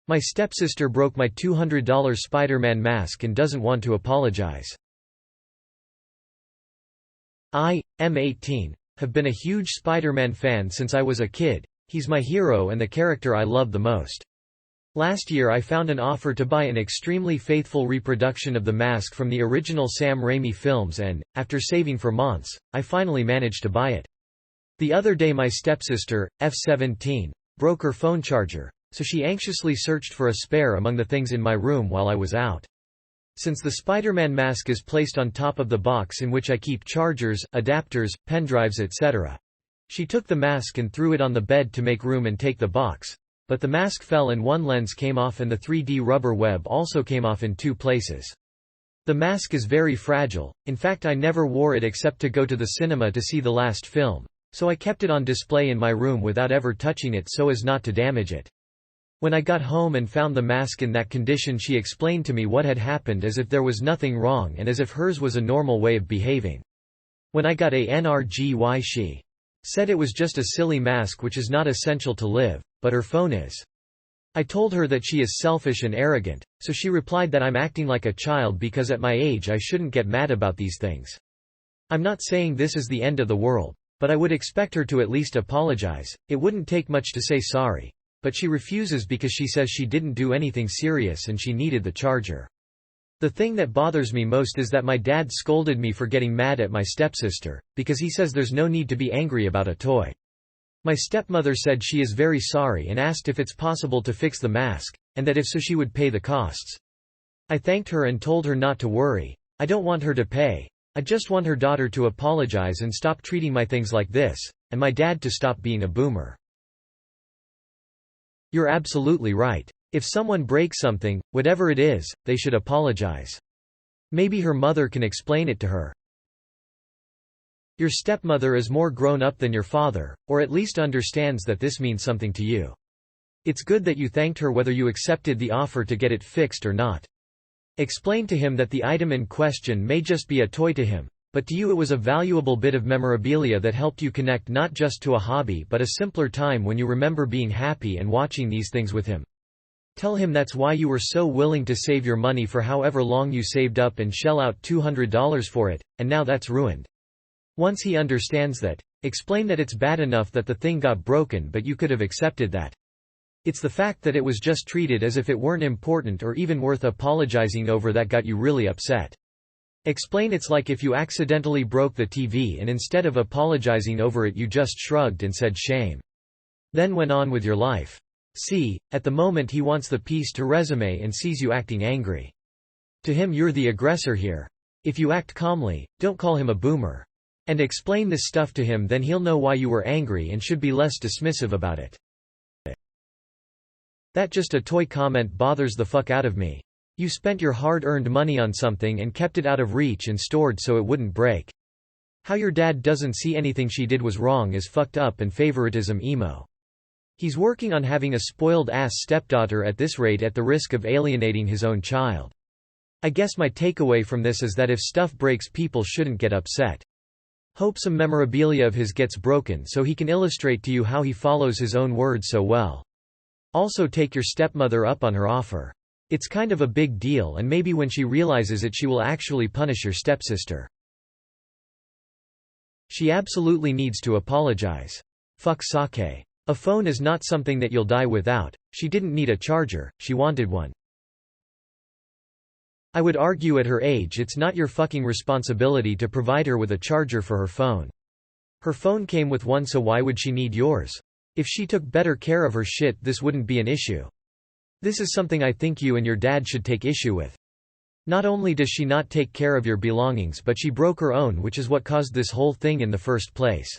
My stepsister broke my $200 Spider-Man mask and doesn't want to apologize. I, am 18, have been a huge Spider-Man fan since I was a kid. He's my hero and the character I love the most. Last year I found an offer to buy an extremely faithful reproduction of the mask from the original Sam Raimi films and, after saving for months, I finally managed to buy it. The other day my stepsister, F17, broke her phone charger, so she anxiously searched for a spare among the things in my room while I was out. Since the Spider-Man mask is placed on top of the box in which I keep chargers, adapters, pendrives etc., she took the mask and threw it on the bed to make room and take the box. But the mask fell and one lens came off and the 3D rubber web also came off in 2 places. The mask is very fragile, in fact I never wore it except to go to the cinema to see the last film, so I kept it on display in my room without ever touching it so as not to damage it. When I got home and found the mask in that condition, she explained to me what had happened as if there was nothing wrong and as if hers was a normal way of behaving. When I got a NRGY, she said it was just a silly mask which is not essential to live, but her phone is. I told her that she is selfish and arrogant, so she replied that I'm acting like a child because at my age I shouldn't get mad about these things. I'm not saying this is the end of the world, but I would expect her to at least apologize. It wouldn't take much to say sorry. But she refuses because she says she didn't do anything serious and she needed the charger. The thing that bothers me most is that my dad scolded me for getting mad at my stepsister, because he says there's no need to be angry about a toy. My stepmother said she is very sorry and asked if it's possible to fix the mask, and that if so she would pay the costs. I thanked her and told her not to worry. I don't want her to pay. I just want her daughter to apologize and stop treating my things like this, and my dad to stop being a boomer. You're absolutely right. If someone breaks something, whatever it is, they should apologize. Maybe her mother can explain it to her. Your stepmother is more grown up than your father, or at least understands that this means something to you. It's good that you thanked her whether you accepted the offer to get it fixed or not. Explain to him that the item in question may just be a toy to him, but to you it was a valuable bit of memorabilia that helped you connect not just to a hobby but a simpler time when you remember being happy and watching these things with him. Tell him that's why you were so willing to save your money for however long you saved up and shell out $200 for it, and now that's ruined. Once he understands that, explain that it's bad enough that the thing got broken but you could have accepted that. It's the fact that it was just treated as if it weren't important or even worth apologizing over that got you really upset. Explain it's like if you accidentally broke the TV and instead of apologizing over it you just shrugged and said shame. Then went on with your life. See, at the moment he wants the piece to resume and sees you acting angry. To him you're the aggressor here. If you act calmly, don't call him a boomer. And explain this stuff to him, then he'll know why you were angry and should be less dismissive about it. That just a toy comment bothers the fuck out of me. You spent your hard-earned money on something and kept it out of reach and stored so it wouldn't break. How your dad doesn't see anything she did was wrong is fucked up and favoritism emo. He's working on having a spoiled-ass stepdaughter at this rate at the risk of alienating his own child. I guess my takeaway from this is that if stuff breaks people shouldn't get upset. Hope some memorabilia of his gets broken so he can illustrate to you how he follows his own word so well. Also take your stepmother up on her offer. It's kind of a big deal and maybe when she realizes it she will actually punish your stepsister. She absolutely needs to apologize. Fuck sake. A phone is not something that you'll die without. She didn't need a charger, she wanted one. I would argue at her age it's not your fucking responsibility to provide her with a charger for her phone. Her phone came with one, so why would she need yours? If she took better care of her shit this wouldn't be an issue. This is something I think you and your dad should take issue with. Not only does she not take care of your belongings but she broke her own, which is what caused this whole thing in the first place.